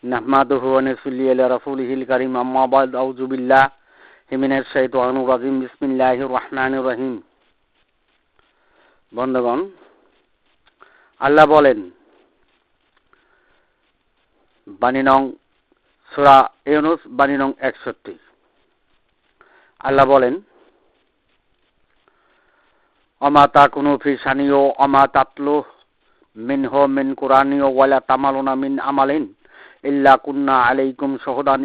নাহমাদুহু ওয়া নুসাল্লি আলা রাসূলিহিল কারীম আম্মা বা'দ আউযু বিল্লাহি মিনাশ শাইতানির রাজীম বিসমিল্লাহির রহমানির রহিম। বন্ধুগণ, আল্লাহ বলেন বাণী নং সূরা ইউনূস বাণী নং 61। আল্লাহ বলেন ওমা তাকুনু ফি শানিয়্যা ওমা তাতলু মিনহু মিন কুরআনিয়্যা ওয়ালা তামালুনা মিন আমালিন ইল্লা কুন্না আলাইকুম শুহুদান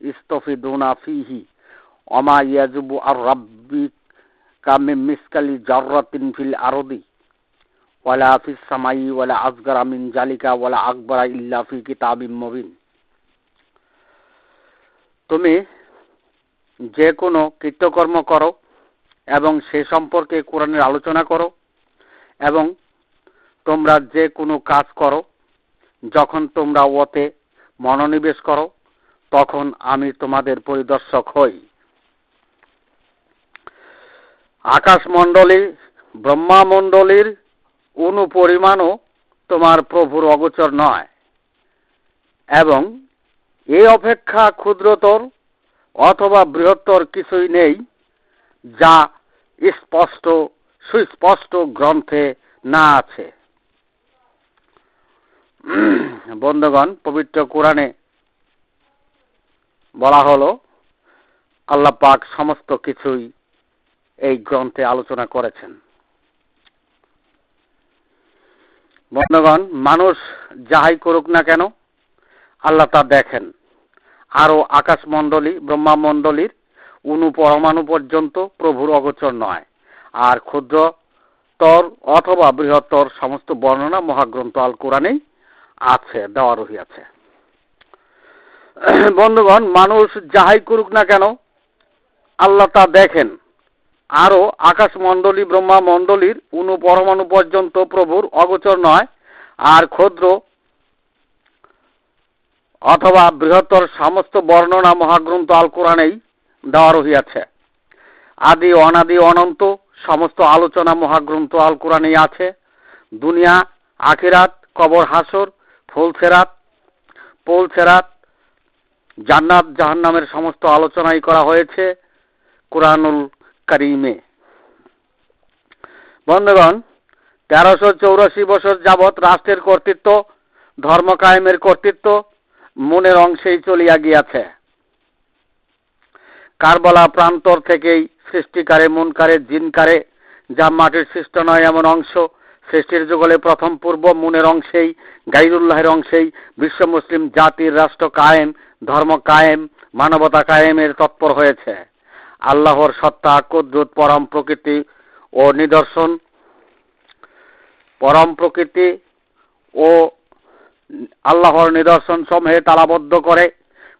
ইস্তাফিদুনা ফীহি ওমা ইয়াযুবু আর রাব্বিকা মিন মিসকালি যাররাতিন ফিল আরদি ওয়ালা ফিস সামাই ওয়ালা আসগারা মিন যালিকা ওয়ালা আকবারা ইল্লা ফি কিতাবিম মুবিন। তুমি যে কোনো কৃতকর্ম করো এবং সে সম্পর্কে কোরআনের আলোচনা করো, এবং তোমরা যে কোনো কাজ করো, যখন তোমরা ওতে মনোনিবেশ করো তখন আমি তোমাদের পরিদর্শক হই। আকাশমণ্ডলী ব্রহ্মামণ্ডলীর অনুপরিমাণও তোমার প্রভুর অগোচর নয়, এবং এ অপেক্ষা ক্ষুদ্রতর অথবা বৃহত্তর কিছুই নেই যা সুস্পষ্ট গ্রন্থে না আছে। বন্ধুগণ, পবিত্র কোরআনে বলা হলো আল্লাহ পাক সমস্ত কিছুই এই গ্রন্থে আলোচনা করেছেন। বন্ধুগণ, মানুষ যাহাই করুক না কেন আল্লাহ তা দেখেন। আরও আকাশমণ্ডলী ব্রহ্মামণ্ডলীর পরমাণু পর্যন্ত প্রভুর অগোচর নয়, আর ক্ষুদ্রতর অথবা বৃহত্তর সমস্ত বর্ণনা মহাগ্রন্থ আল কোরআনেই আছে, দেওয়া রহিয়াছে। বন্ধুগণ, মানুষ যাহাই করুক না কেন আল্লাহ তা দেখেন। আরও আকাশমণ্ডলী ব্রহ্মামণ্ডলীর পরমাণু পর্যন্ত প্রভুর অগোচর নয়, আর ক্ষুদ্র অথবা বৃহত্তর সমস্ত বর্ণনা মহাগ্রন্থ আল কোরআনেই দেওয়া রহিয়াছে। আদি অনাদি অনন্ত সমস্ত আলোচনা মহাগ্রন্থ আল কোরআনেই আছে। দুনিয়া, আখিরাত, কবর, হাসর, পোলছেরাত, জান্নাত জাহান্নামের সমস্ত আলোচনাই করা হয়েছে কুরআনুল কারীমে। বন্ধুগণ, 1384 বছর যাবৎ রাষ্ট্রের কর্তৃত্ব, ধর্ম কায়েমের কর্তৃত্ব মনের অংশেই চলিয়া গিয়াছে। কারবালা প্রান্তর থেকেই সৃষ্টিকারে, মনকারে, জিনকারে, যা মাটির সৃষ্ট নয় এমন অংশ, সৃষ্টির যুগলে প্রথম পূর্ব মনের অংশেই, গাইরুল্লাহের অংশেই বিশ্ব মুসলিম জাতির রাষ্ট্র কায়েম, ধর্ম কায়েম, মানবতা কায়েমের তৎপর হয়েছে। আল্লাহর সত্তা, কুদরত, পরম প্রকৃতি ও আল্লাহর নিদর্শন সমূহে তালাবদ্ধ করে,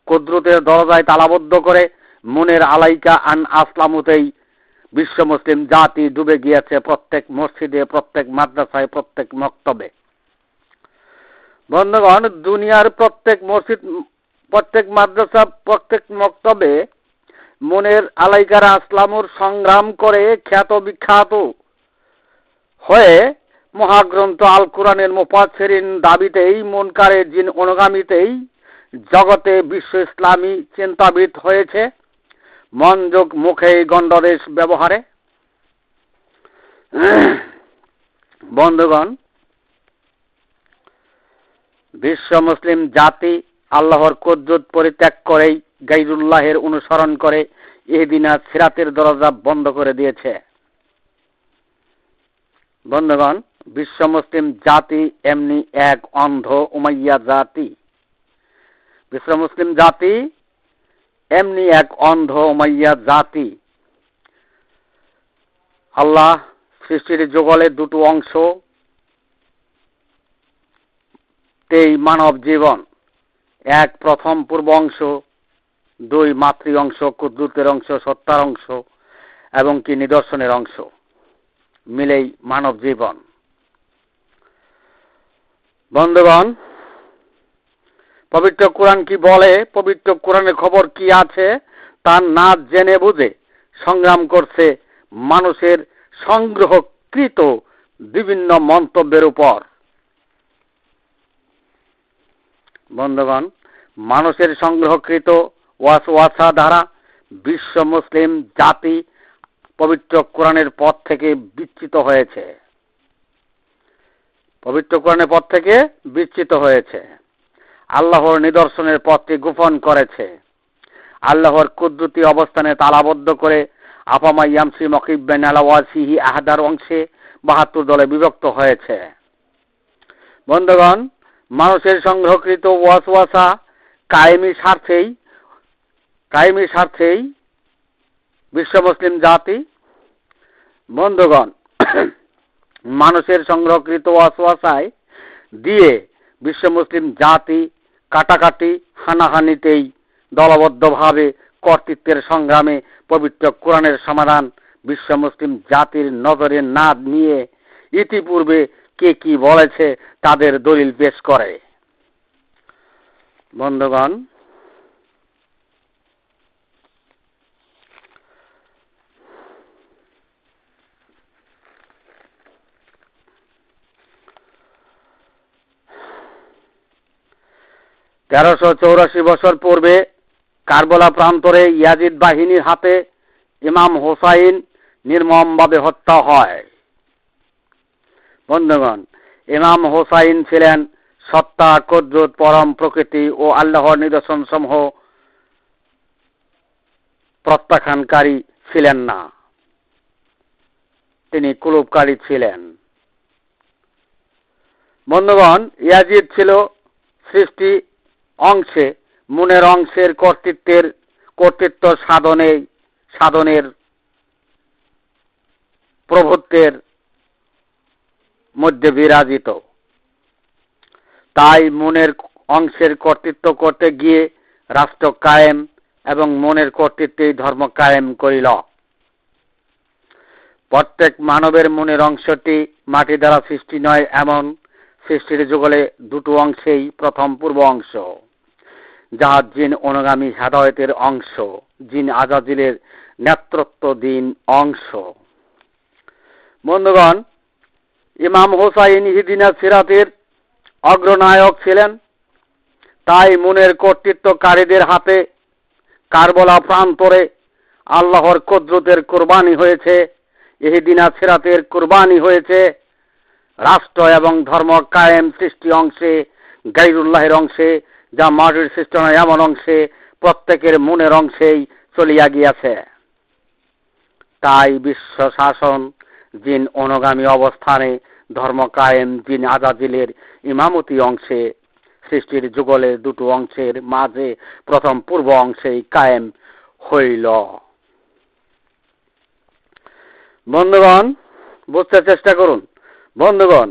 কুদরতের দরজায় তালাবদ্ধ করে মনের আলাইকা আন আসলামুতেই বিশ্ব মুসলিম জাতি ডুবে গিয়েছে, প্রত্যেক মসজিদে, প্রত্যেক মাদ্রাসায়, প্রত্যেক মক্তবে। বন্ধুগণ, দুনিয়ার প্রত্যেক মসজিদ, প্রত্যেক মাদ্রাসা, প্রত্যেক মক্তবে মনের আলাইকার আসলামুর সংগ্রাম করে খ্যাত বিখ্যাত হয়ে মহাগ্রন্থ আল কোরআনের মুফাসসিরিন দাবিতেই, মুনকারে জিন অনুগামীতেই জগতে বিশ্ব ইসলামী চিন্তাবিদ হয়েছে, মন যোগ মুখে গণ্ডদেশ ব্যবহারে। বন্ধুগণ, বিশ্ব মুসলিম জাতি আল্লাহর কুদরত পরিত্যাগ করেই গাইরুল্লাহের অনুসরণ করে ইহদিনা সিরাতের দরজা বন্ধ করে দিয়েছে। বন্ধুগণ, বিশ্ব মুসলিম জাতি এমনি এক অন্ধ উমাইয়া জাতি। বিশ্ব মুসলিম জাতি এমনি এক অন্ধ উমাইয়া জাতি। আল্লাহ সৃষ্টির যুগলে দুটো অংশ তেই মানব জীবন। এক প্রথম পূর্ব অংশ, দুই মাতৃ অংশ, কুদরতের অংশ, সত্তার অংশ এবং কি নিদর্শনের অংশ মিলেই মানব জীবন। বন্ধুগণ, পবিত্র কোরআন কি বলে, পবিত্র কোরআনের খবর কি আছে তা না জেনে বুঝে সংগ্রাম করছে মানুষের সংগ্রহকৃত বিভিন্ন মন্তব্যের উপর। বন্ধুগণ, মানুষের সংগ্রহকৃত ওয়াসওয়াসা দ্বারা বিশ্ব মুসলিম জাতি পবিত্র কোরআনের পথ থেকে বিচ্যুত হয়েছে। পবিত্র কোরআনের পথ থেকে বিচ্যুত হয়েছে। আল্লাহর নিদর্শনের পথটি গোপন করেছে। আল্লাহর কুদরতি অবস্থানে তালাবদ্ধ করে আফামা ইয়ামশি মকিব্বান আলা ওয়াজিহি আহাদার অংশে ৭২ দলে বিভক্ত হয়েছে। বন্ধুগণ, মানুষের সংগ্রহকৃত ওয়াসওয়াসা কায়েমি স্বার্থেই বিশ্ব মুসলিম জাতি, বন্ধুগণ, মানুষের সংগ্রহকৃত ওয়াসওয়াসায় দিয়ে বিশ্ব মুসলিম জাতি কাটাকাটি হানাহানিতেই দলবদ্ধভাবে কর্তৃত্বের সংগ্রামে পবিত্র কোরআনের সমাধান বিশ্ব মুসলিম জাতির নজরে না নিয়ে ইতিপূর্বে কে কি বলেছে তাদের দলিল পেশ করে। বন্ধুগণ, বছর পূর্বে কারবালা প্রান্তরে ইয়াজিদ বাহিনীর হাতে ইমাম হোসাইন নির্মমভাবে হত্যা হয়। বন্ধুগণ, ইমাম হোসাইন ছিলেন সত্তা, কুদরত, পরম প্রকৃতি ও আল্লাহর নিদর্শন সমূহ প্রত্যাখ্যানকারী ছিলেন না, তিনি কুলুপকারী ছিলেন। বন্ধুগণ, ইয়াজিদ ছিল সৃষ্টি অংশে মনের অংশের কর্তৃত্ব সাধনের প্রভুত্বের মধ্যে বিরাজিত। তাই মনের অংশের কর্তৃত্ব করতে গিয়ে রাষ্ট্র কায়েম এবং মনের কর্তৃত্বেই ধর্ম কায়েম করিল। প্রত্যেক মানবের মনের অংশটি মাটি দ্বারা সৃষ্টি নয়, এমন সৃষ্টির যুগলে দুটো অংশেই প্রথম পূর্ব অংশ, যাহা জিন অনুগামী হেদায়েতের অংশ, জিন আজাজিলের নেতৃত্বাধীন অংশ। বন্ধুগণ, ইমাম হোসাইন হিদিনা সিরাতের অগ্রনায়ক ছিলেন। তাই মনের কর্তৃত্বকারীদের হাতে কারবালা প্রান্তরে আল্লাহর কুদরতের কুরবানি হয়েছে, ইহদিনা সিরাতের কুরবানি হয়েছে। রাষ্ট্র এবং ধর্ম কায়েম সৃষ্টি অংশে, গায়রুল্লাহের অংশে, যা মাটির সৃষ্টি নয় এমন অংশে, প্রত্যেকের মনের অংশেই চলিয়া গিয়াছে। তাই বিশ্ব শাসন জিন অনুগামী অবস্থানে, ধর্ম কায়েম জিন আজাজিলের ইমামতি অংশে, সৃষ্টির যুগলের দুটো অংশের মাঝে প্রথম পূর্ব অংশেই কায়েম হইল। বন্ধুগণ, বুঝতে চেষ্টা করুন। বন্ধুগণ,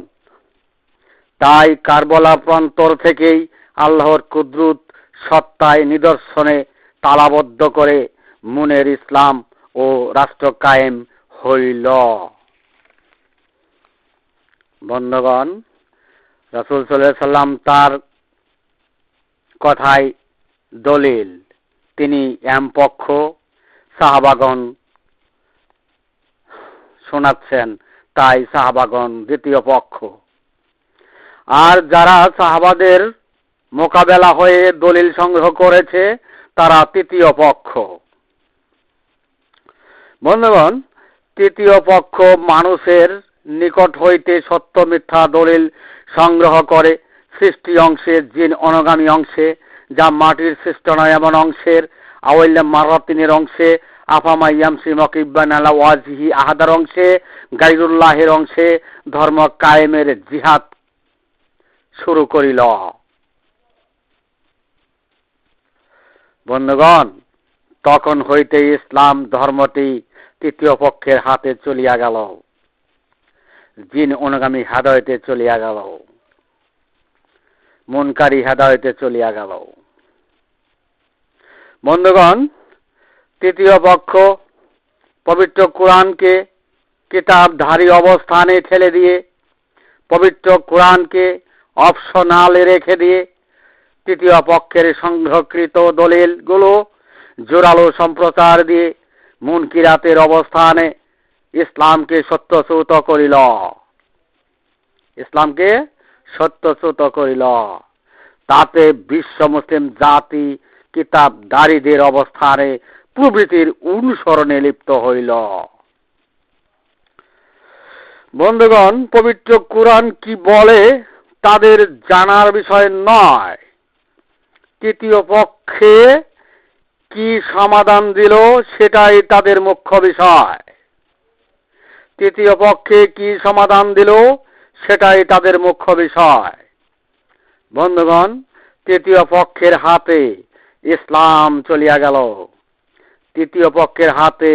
তাই কারবালা প্রান্তর থেকেই আল্লাহর কুদরত সত্তায় নিদর্শনে তালাবদ্ধ করে মুনের ইসলাম ও রাষ্ট্র কায়েম হইল। বন্ধুগণ, রাসূল সাল্লাল্লাহু আলাইহি সাল্লাম তার কথায় দলিল, তিনি এম পক্ষ, সাহাবাগণ শোনাচ্ছেন, তাই সাহাবাগণ দ্বিতীয় পক্ষ। আর যারা সাহাবাদের মোকাবেলা হয়ে দলিল সংগ্রহ করেছে তারা তৃতীয় পক্ষ। বন্ধুগণ, তৃতীয় পক্ষ মানুষের নিকট হইতে সত্য মিথ্যা দলিল সংগ্রহ করে সৃষ্টি অংশে, জিন অনুগামী অংশে, যা মাটির সৃষ্ট নয় এমন অংশের, আওয়াইলা মারাতিনের অংশে, আফামা ইয়ামশি মকিব্বান আলা ওয়াজিহি আহাদার অংশে, গায়রুল্লাহের অংশে ধর্ম কায়েমের জিহাদ শুরু করিল। বন্ধুগণ, তখন হইতে ইসলাম ধর্মটি তৃতীয় পক্ষের হাতে চলিয়া গেল, জিন অনুগামী হেদায়েতে চলিয়া গেল, মুনকারী হেদায়েতে চলিয়া গেল। বন্ধুগণ, তৃতীয় পক্ষ পবিত্র কোরআনকে কিতাবধারী অবস্থানে ঠেলে দিয়ে, পবিত্র কোরআনকে অপশনালে রেখে দিয়ে, তৃতীয় পক্ষের সংগ্রহকৃত দলিলগুলো জোরালো সম্প্রচার দিয়ে মুনকিরাতের অবস্থানে ইসলামকে সত্যচ্যুত করিল। ইসলামকে সত্যচ্যুত করিল। তাতে বিশ্ব মুসলিম জাতি কিতাবধারীদের অবস্থানে প্রভৃতির অনুসরণে লিপ্ত হইল। বন্ধুগণ, পবিত্র কুরআন কি বলে তাদের জানার বিষয় নয়। তৃতীয় পক্ষে কি সমাধান দিল সেটাই তাদের মুখ্য বিষয়। তৃতীয় পক্ষে কি সমাধান দিল সেটাই তাদের মুখ্য বিষয়। বন্ধুগণ, তৃতীয় পক্ষের হাতে ইসলাম চলিয়া গেল। তৃতীয় পক্ষের হাতে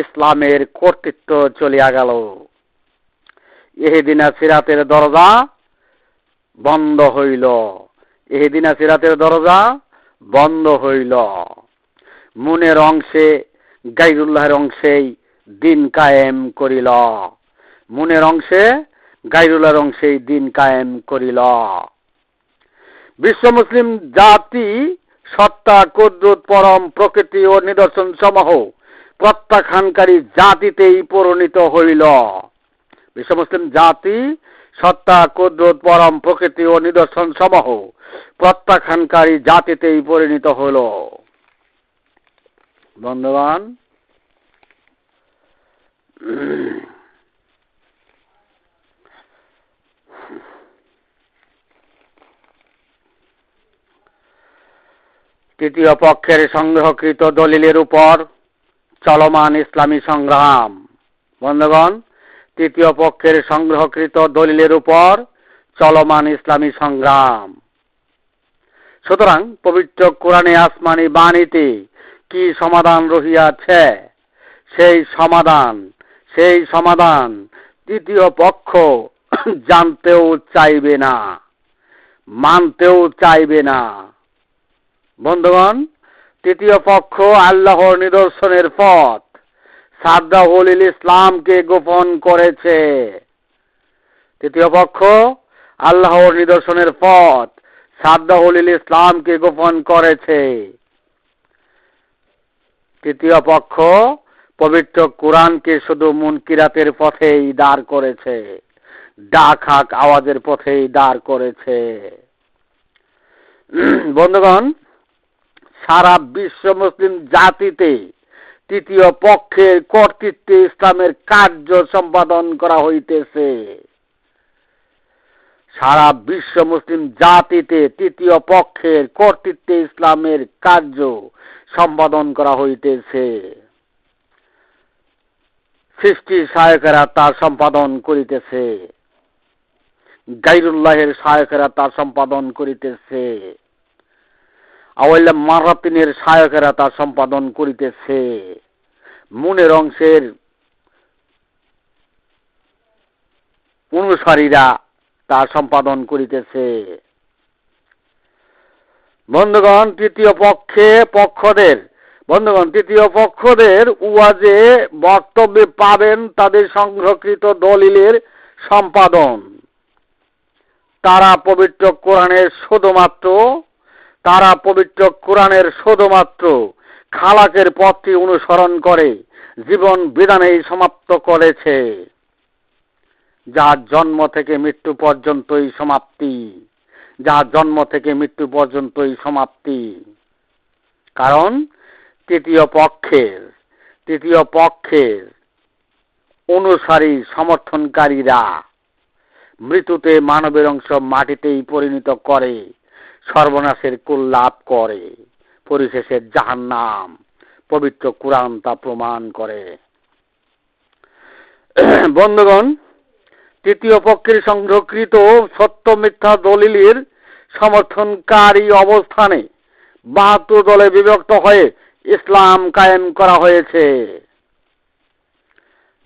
ইসলামের কর্তৃত্ব চলিয়া গেল। ইহদিনা সিরাতের দরজা বন্ধ হইল। ইহদিনা সিরাতের দরজা বন্ধ হইল। মুনের অংশে গায়রুল্লাহর অংশেই দিন কায়েম করিল। মুনের অংশে গায়রুল্লাহর অংশেই দিন কায়েম করিল। বিশ্ব মুসলিম জাতি সত্তা, কুদরত, পরম প্রকৃতি ও নিদর্শন সমূহ প্রত্যাখ্যানকারী জাতিতেই পরিণত হইল। বিশ্ব মুসলিম জাতি সত্তা, কুদরত, পরম প্রকৃতি ও নিদর্শন সমূহ প্রত্যাখ্যানকারী জাতিতেই পরিণত হইল। বন্ধুগণ, তৃতীয় পক্ষের সংগ্রহকৃত দলিলের উপর চলমান ইসলামী সংগ্রাম। বন্ধুগণ, তৃতীয় পক্ষের সংগ্রহকৃত দলিলের উপর চলমান ইসলামী সংগ্রাম। সুতরাং পবিত্র কোরআনে আসমানি বাণীতে কি সমাধান রহিয়াছে সেই সমাধান তৃতীয় পক্ষ জানতেও চাইবে না, মানতেও চাইবে না। বন্ধুগণ, তৃতীয় পক্ষ আল্লাহর নিদর্শনের পথ সাদ্দাউল ইসলামকে গোপন করেছে। তৃতীয় পক্ষ আল্লাহর নিদর্শনের পথ সাদ্দাউল ইসলামকে গোপন করেছে। তৃতীয় পক্ষ পবিত্র কোরআনকে শুধু মুনকিরাতের পথেই দাঁড় করেছে, ডাক হাক আওয়াজের পথেই দাঁড় করেছে। বন্ধুগণ, সারা বিশ্ব মুসলিম জাতিতে তৃতীয় পক্ষের কর্তৃত্বে ইসলামের কার্য সম্পাদন করা হইতেছে। সারা বিশ্ব মুসলিম জাতিতে তৃতীয় পক্ষের কর্তৃত্বে ইসলামের কার্য সম্পাদন করা হইতেছে। সৃষ্টি শায়কেরা তার সম্পাদন করিতেছে, গায়রুল্লাহের শায়কেরা তার সম্পাদন করিতেছে, আওয়াইলা মারাতিনের শায়কেরা তার সম্পাদন করিতেছে, মুনের অংশের অনুসারীরা তার সম্পাদন করিতেছে। বন্ধুগণ, তৃতীয় পক্ষদের ওয়াজে বক্তব্যে পাবেন তাদের সংগ্রহকৃত দলিলের সম্পাদন। তারা পবিত্র কোরআনের শুধুমাত্র খালাকের পথটি অনুসরণ করে জীবন বিধানেই সমাপ্ত করেছে, যার জন্ম থেকে মৃত্যু পর্যন্তই সমাপ্তি। কারণ তৃতীয় পক্ষের অনুসারী সমর্থনকারীরা মৃত্যুতে মানবের অংশ মাটিতেই পরিণত করে সর্বনাশের কুল লাভ করে, পরিশেষে জাহান্নাম। পবিত্র কোরআন তা প্রমাণ করে। বন্ধুগণ, তৃতীয় পক্ষের সংগ্রহকৃত সত্য মিথ্যা দলিলের সমর্থনকারী অবস্থানে 72 দলে বিভক্ত হয়ে ইসলাম কায়েম করা হয়েছে।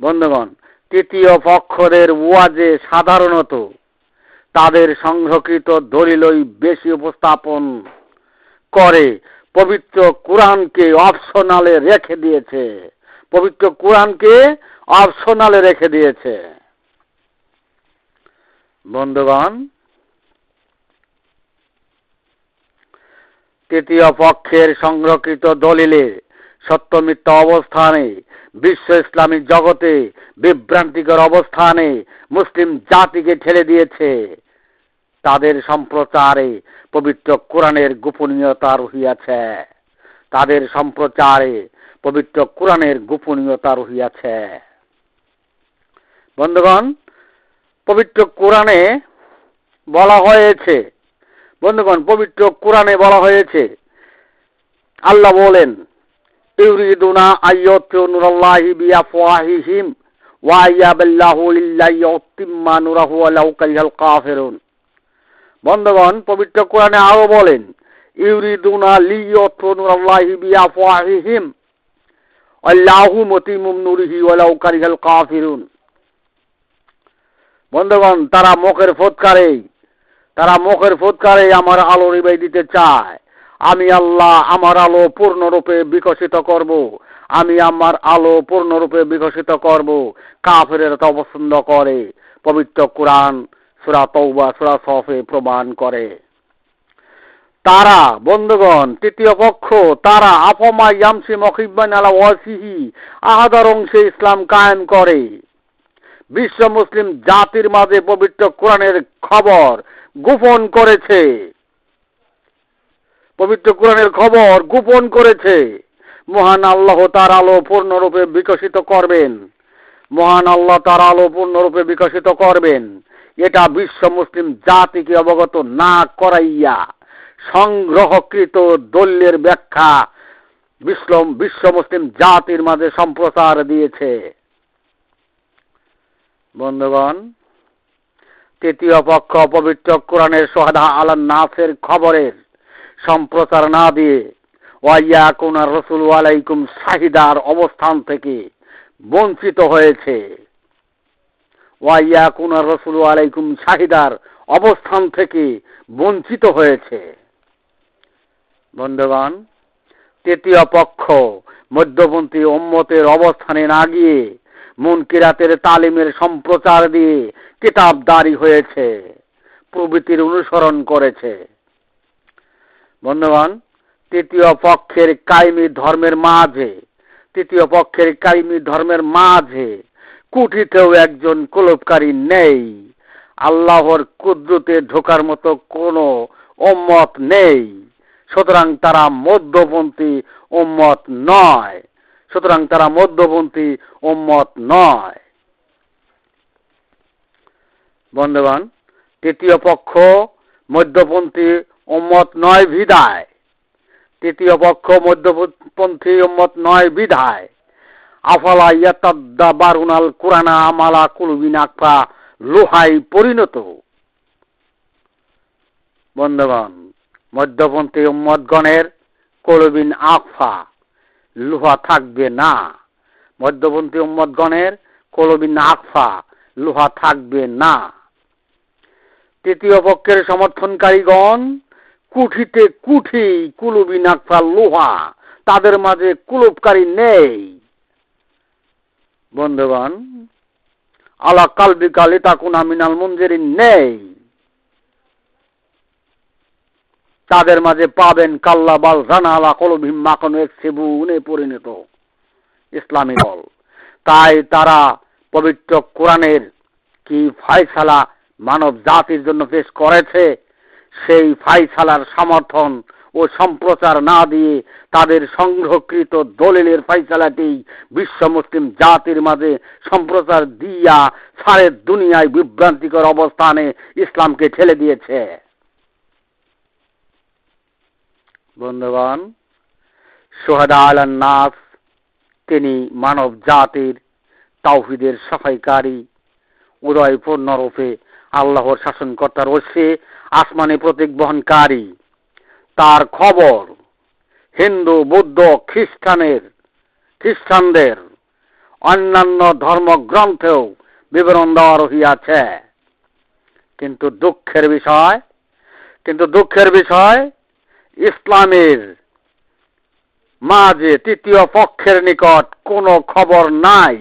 বন্ধুগণ, তৃতীয় পক্ষদের ওয়াজে সাধারণত তাদের সংগ্রহকৃত দলিলই বেশি উপস্থাপন করে পবিত্র কোরআনকে অপশনালে রেখে দিয়েছে। বন্ধুগণ, তৃতীয় পক্ষের সংগ্রহকৃত দলিলে সত্য মিথ্যা অবস্থানে বিশ্ব ইসলামী জগতে বিভ্রান্তিকর অবস্থানে মুসলিম জাতিকে ঠেলে দিয়েছে। তাদের সম্প্রচারে পবিত্র কোরআনের গোপনীয়তা রহিয়াছে। তাদের সম্প্রচারে পবিত্র কোরআনের গোপনীয়তা রহিয়াছে। বন্ধুগণ, পবিত্র কোরআনে বলা হয়েছে, পবিত্র কোরআনে বলা হয়েছে, আল্লাহ বলেন, ইউরিদুনা আইয়াতু নূরাল্লাহি বিআফওয়াহিহিম ওয়া ইয়াবাল্লাহু ইল্লা ইউতিম্মা নূরাহু ওয়ালাউ কারিহাল কাফিরুন। বন্ধুগণ, পবিত্র কোরআনে আরো বলেন, ইউরিদুনা লিয়াতু নূরাল্লাহি বিআফওয়াহিহিম আল্লাহু মুতিম্মু নূরিহি ওয়ালাউ কারিহাল কাফিরুন। বন্ধুগণ, তারা মুখের ফুৎকারে আমার আলো নিভাই দিতে চায়। আমি আল্লাহ আমার আলো পূর্ণরূপে বিকশিত করব। আমি আমার আলো পূর্ণরূপে বিকশিত করব। কাফেরেরা তা অপছন্দ করে। পবিত্র কোরআন সূরা তাওবা সূরা সফে প্রমাণ করে। তারা, বন্ধুগণ, তৃতীয় পক্ষ, তারা আফমা ইয়ামসি মুকিব্বান আলা ওয়াসিহি আহাদার অংশে ইসলাম কায়েম করে। বিশ্ব মুসলিম জাতির মাঝে পবিত্র কোরআনের খবর গোপন করেছে। পবিত্র কোরআনের খবর গোপন করেছে। মহান আল্লাহ তার আলো পূর্ণরূপে বিকশিত করবেন। মহান আল্লাহ তার আলো পূর্ণরূপে বিকশিত করবেন। এটা বিশ্ব মুসলিম জাতিকে অবগত না করাইয়া সংগ্রহকৃত দলিলের ব্যাখ্যা বিশ্ব মুসলিম জাতির মাঝে সম্প্রচার দিয়েছে। বন্ধুগণ, তৃতীয় পক্ষ পবিত্র কোরআনের সোহাদা আলান নাসের খবরের সম্প্রচার না দিয়ে ওয়াইয়াকুনা রাসূল আলাইকুম শাহিদার অবস্থান থেকে বঞ্চিত হয়েছে। ওয়াইয়াকুনা রাসূল আলাইকুম শাহিদার অবস্থান থেকে বঞ্চিত হয়েছে। বন্ধুগণ, তৃতীয় পক্ষ মধ্যপন্থী উম্মতের অবস্থানে না গিয়ে মুনকিরাতের তালিমের সম্প্রচার দিয়ে কিতাবদারি হয়েছে, প্রভৃতির অনুসরণ করেছে। বন্ধুগণ, তৃতীয় পক্ষের কায়েমি ধর্মের মাঝে কুঠিতেও একজন কুলুপকারী নেই। আল্লাহর কুদরতে ঢোকার মতো কোনো উম্মত নেই। সুতরাং তারা মধ্যপন্থী উম্মত নয়। বন্ধুগণ, তৃতীয় পক্ষ মধ্যপন্থী উম্মত নয় বিধায় আফালা ইয়াতাদাব্বারুনাল কুরআনা আমালা কুলুবিন আকফা লোহাই পরিণত। বন্ধুগণ, মধ্যপন্থী উম্মতগণের কুলুবিন আকফা লোহা থাকবে না। মধ্যপন্থী উম্মতগণের কুলুবিন আকফা লোহা থাকবে না। তৃতীয় পক্ষের সমর্থনকারীগণ কুঠিতে কুলুবিন আকফা লোহা, তাদের মাঝে কুলুপকারী নেই। বন্ধুগণ, আলা কালবিকা লিতাকুনা মিনাল মুনজিরিন নেই। তাদের মাঝে পাবেন কাল্লা বাল রানা আলা কলবিহিম মা কানু ইয়াকসিবুনে পরিণত ইসলামী দল। তাই তারা পবিত্র কোরআনের কি ফায়সালা মানব জাতির জন্য পেশ করেছে, সেই ফায়সালার সমর্থন ও সম্প্রচার না দিয়ে তাদের সংগ্রহকৃত দলিলের ফায়সালাটি বিশ্ব মুসলিম জাতির মাঝে সম্প্রচার দিয়া সারে দুনিয়ায় বিভ্রান্তিকর অবস্থানে ইসলামকে ঠেলে দিয়েছে। বন্ধুগণ, সোহাদা আলান নাস, তিনি মানব জাতির তাওহীদের সাফাইকারী, উদয়পূর্ণরূপে আল্লাহর শাসনকর্তার ঐশে আসমানি প্রতীক বহনকারী। তার খবর হিন্দু, বৌদ্ধ, খ্রিস্টানদের অন্যান্য ধর্মগ্রন্থেও বিবরণ দেওয়া রহিয়াছে। কিন্তু দুঃখের বিষয় ইসলামের মাঝে তৃতীয় পক্ষের নিকট কোনো খবর নাই।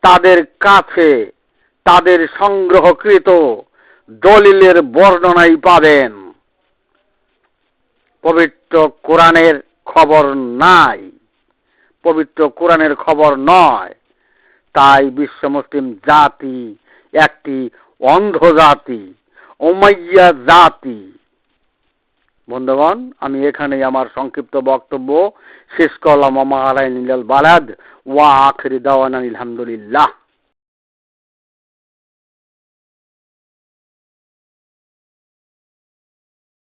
তাদের কাছে তাদের সংগ্রহকৃত দলিলের বর্ণনাই পাবেন, পবিত্র কোরআনের খবর নাই, পবিত্র কোরআনের খবর নয়। তাই বিশ্ব মুসলিম জাতি একটি অন্ধ জাতি, উমাইয়া জাতি। বন্ধুগণ, আমি এখানেই আমার সংক্ষিপ্ত বক্তব্য শেষ করলাম। ওয়া মা আলাইনাল বালাদ ওয়া আখিরু দাওয়ানা আলহামদুলিল্লাহ।